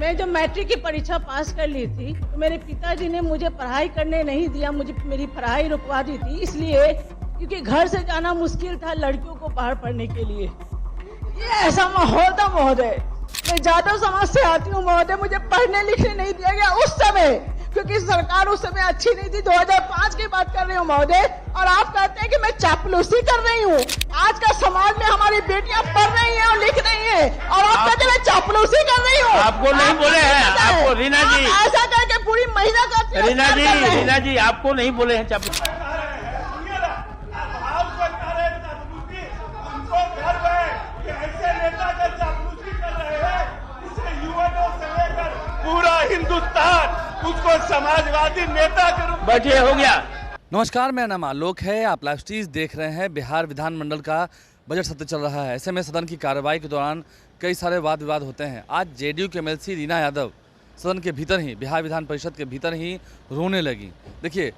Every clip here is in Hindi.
मैं जब मैट्रिक की परीक्षा पास कर ली थी तो मेरे पिताजी ने मुझे पढ़ाई करने नहीं दिया, मुझे मेरी पढ़ाई रुकवा दी थी, इसलिए क्योंकि घर से जाना मुश्किल था लड़कियों को बाहर पढ़ने के लिए। ये ऐसा माहौल था महोदय। मैं जादव समाज से आती हूँ महोदय, मुझे पढ़ने लिखने नहीं दिया गया उस समय, क्योंकि सरकार उस समय अच्छी नहीं थी। 2005 की बात कर रही हूँ महोदय, और आप कहते हैं कि मैं चापलूसी कर रही हूँ। आज का समाज में हमारी बेटियां पढ़ रही हैं और लिख रही हैं, और आप कहते हैं मैं चापलूसी कर रही हूँ। आपको नहीं बोले हैं, आपको रीना जी ऐसा करके पूरी महिला का रीना जी आपको नहीं बोले हैं चापलूसी। पूरा हिंदुस्तान उसको समाजवादी नेता के रूप में बैठिए, हो गया। नमस्कार, मेरा नाम आलोक है। आप लाइव स्ट्रीम देख रहे हैं। बिहार विधानमंडल का बजट सत्र चल रहा है। ऐसे में सदन की कार्रवाई के दौरान कई सारे वाद विवाद होते हैं। आज जेडीयू के एमएलसी रीना यादव सदन के भीतर ही, बिहार विधान परिषद के भीतर ही रोने लगी। देखिए,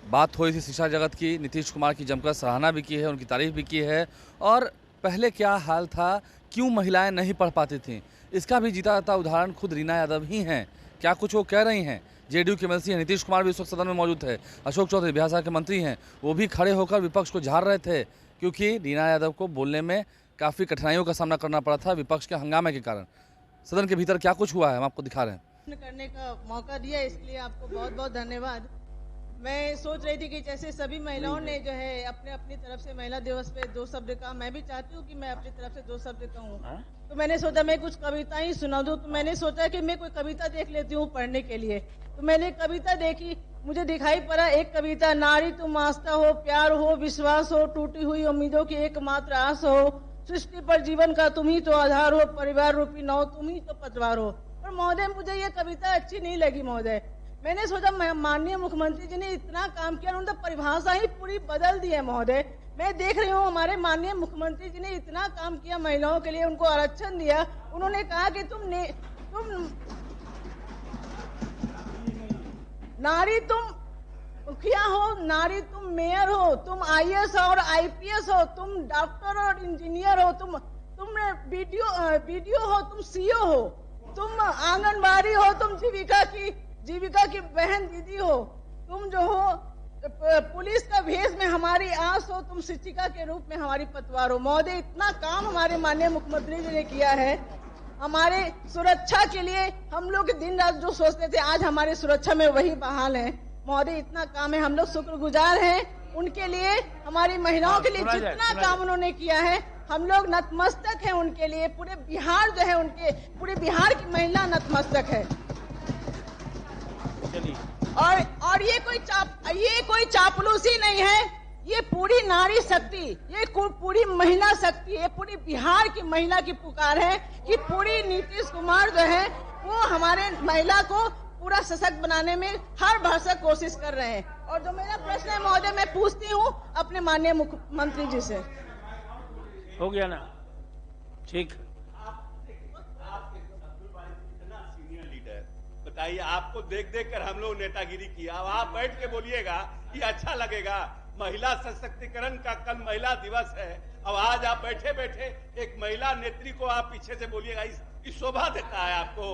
बात हुई थी शिक्षा जगत की, नीतीश कुमार की जमकर सराहना भी की है, उनकी तारीफ भी की है। और पहले क्या हाल था, क्यों महिलाएं नहीं पढ़ पाती थीं, इसका भी जीता जाता उदाहरण खुद रीना यादव ही हैं। क्या कुछ वो कह रही हैं। जेडीयू के एमएलसी हैं, नीतीश कुमार भी इस वक्त सदन में मौजूद है, अशोक चौधरी बिहार सरकार के मंत्री हैं, वो भी खड़े होकर विपक्ष को झाड़ रहे थे, क्योंकि रीना यादव को बोलने में काफ़ी कठिनाइयों का सामना करना पड़ा था विपक्ष के हंगामे के कारण। सदन के भीतर क्या कुछ हुआ है हम आपको दिखा रहे हैं। करने का मौका दिया, इसलिए आपको बहुत बहुत धन्यवाद। मैं सोच रही थी कि जैसे सभी महिलाओं ने जो है अपने अपनी तरफ से महिला दिवस पे 2 शब्द कहा, मैं भी चाहती हूँ कि मैं अपनी तरफ से 2 शब्द कहूँ। तो मैंने सोचा मैं कुछ कविता ही सुना दूँ। तो मैंने सोचा कि मैं कोई कविता देख लेती हूँ पढ़ने के लिए। तो मैंने एक कविता देखी, मुझे दिखाई पड़ा एक कविता, नारी तुम आस्था हो, प्यार हो, विश्वास हो, टूटी हुई उम्मीदों की एकमात्र आस हो, सृष्टि पर जीवन का तुम ही तो आधार हो, परिवार रूपी नाव तुम ही तो पतवार हो। और महोदय मुझे ये कविता अच्छी नहीं लगी महोदय। मैंने सोचा माननीय मुख्यमंत्री जी ने इतना काम किया, उन्होंने परिभाषा ही पूरी बदल दी है महोदय। मैं देख रही हूँ हमारे माननीय मुख्यमंत्री जी ने इतना काम किया महिलाओं के लिए, उनको आरक्षण दिया। उन्होंने कहा कि तुम नारी तुम मुखिया हो, नारी तुम मेयर हो, तुम आईएएस और आईपीएस हो, तुम डॉक्टर और इंजीनियर हो, तुम बीडीओ हो, तुम सीओ हो, तुम आंगनबाड़ी हो, तुम जीविका की बहन दीदी हो, तुम जो हो पुलिस का भेष में हमारी आस हो, तुम शिक्षिका के रूप में हमारी पतवार हो। महोदय इतना काम हमारे माननीय मुख्यमंत्री जी ने किया है हमारे सुरक्षा के लिए। हम लोग दिन रात जो सोचते थे, आज हमारी सुरक्षा में वही बहाल है महोदय। इतना काम है, हम लोग शुक्रगुजार हैं उनके लिए, हमारी महिलाओं के लिए जितना काम उन्होंने किया है हम लोग नतमस्तक हैं उनके लिए। पूरे बिहार जो है उनके, पूरे बिहार की महिला नतमस्तक है। और ये कोई चापलूसी नहीं है, ये पूरी नारी शक्ति, ये पूरी महिला शक्ति, ये पूरी बिहार की महिला की पुकार है कि पूरी नीतीश कुमार जो है वो हमारे महिला को पूरा सशक्त बनाने में हर भरसक कोशिश कर रहे हैं। और जो मेरा प्रश्न है महोदय, मैं पूछती हूँ अपने माननीय मुख्यमंत्री जी से। हो गया ना, ठीक। बताइए, आपको देख देख कर हम लोग नेतागिरी किया, अब आप बैठ के बोलिएगा ये अच्छा लगेगा। महिला सशक्तिकरण का कल महिला दिवस है, अब आज आप बैठे बैठे एक महिला नेत्री को आप पीछे से बोलिएगा, इस शोभा देता है आपको।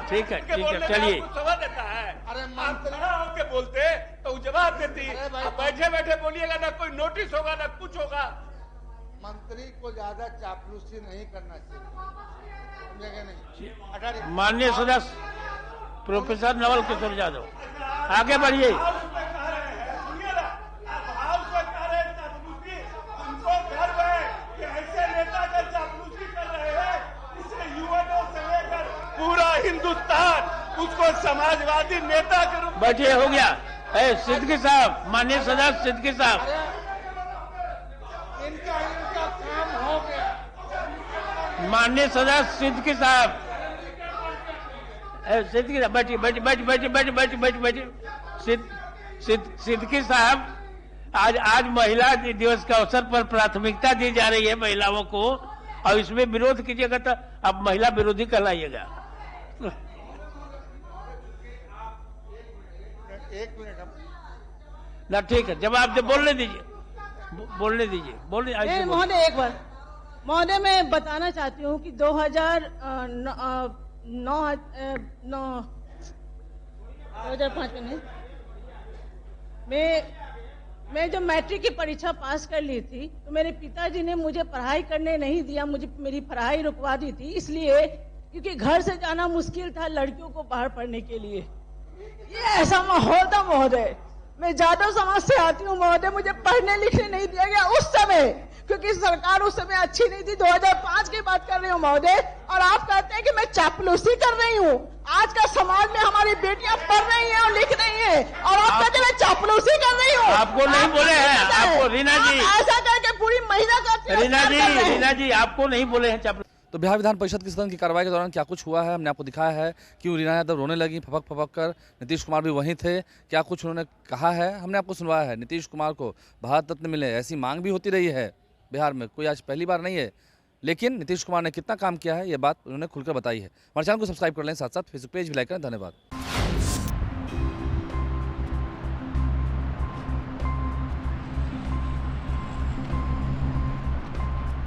ठीक है, चलिए। शोभा देता है, अरे खड़ा होके बोलते तो जवाब देती, बैठे बैठे बोलिएगा, ना कोई नोटिस होगा ना कुछ होगा। मंत्री को ज्यादा चापलूसी नहीं करना चाहिए, नहीं। माननीय सदस्य प्रोफेसर नवल किशोर यादव, आगे बढ़िए। पूरा हिंदुस्तान उसको समाजवादी नेता के रूप में। बैठिए, हो गया। सिद्दीकी साहब, माननीय सदस्य सिद्दीकी साहब, इनका काम हो गया। माननीय सदस्य सिद्दीकी साहब, सिद्दीकी साहब बैठिए। सिद्दीकी साहब, आज महिला दिवस के अवसर पर प्राथमिकता दी जा रही है महिलाओं को, और इसमें विरोध कीजिएगा तो अब महिला विरोधी कहलाइएगा। एक मिनट ना, ठीक है, जवाब दे, बोलने दीजिए। बोलने दीजिए, बोलने ऐसे नहीं बोलिए। महोदय, एक बार महोदय मैं बताना चाहती हूँ कि 2005 में नहीं, मैं जब मैट्रिक की परीक्षा पास कर ली थी तो मेरे पिताजी ने मुझे पढ़ाई करने नहीं दिया, मुझे मेरी पढ़ाई रुकवा दी थी, इसलिए क्योंकि घर से जाना मुश्किल था लड़कियों को बाहर पढ़ने के लिए। ये ऐसा माहौल था महोदय। मैं जादव समाज से आती हूँ महोदय, मुझे पढ़ने लिखने नहीं दिया गया उस समय, क्योंकि सरकार उस समय अच्छी नहीं थी। 2005 की बात कर रही हूँ महोदय, और आप कहते हैं कि मैं चापलूसी कर रही हूँ। आज का समाज में हमारी बेटियां पढ़ रही हैं और लिख रही हैं, और आप कहते हैं मैं चापलूसी कर रही हूँ। आपको नहीं बोले हैं, आपको रीना जी, आप ऐसा करके पूरी महिला का रीना जी आपको नहीं बोले हैं चापलूस। तो बिहार विधान परिषद की सदन की कार्रवाई के दौरान क्या कुछ हुआ है हमने आपको दिखाया है। क्यों रीना यादव रोने लगी फपक फपक कर, नीतीश कुमार भी वहीं थे, क्या कुछ उन्होंने कहा है हमने आपको सुनवाया है। नीतीश कुमार को भारत रत्न मिले ऐसी मांग भी होती रही है बिहार में, कोई आज पहली बार नहीं है। लेकिन नीतीश कुमार ने कितना काम किया है ये बात उन्होंने खुलकर बताई है। हमारे चैनल को सब्सक्राइब कर लें, साथ साथ फेसबुक पेज भी लाइक करें। धन्यवाद।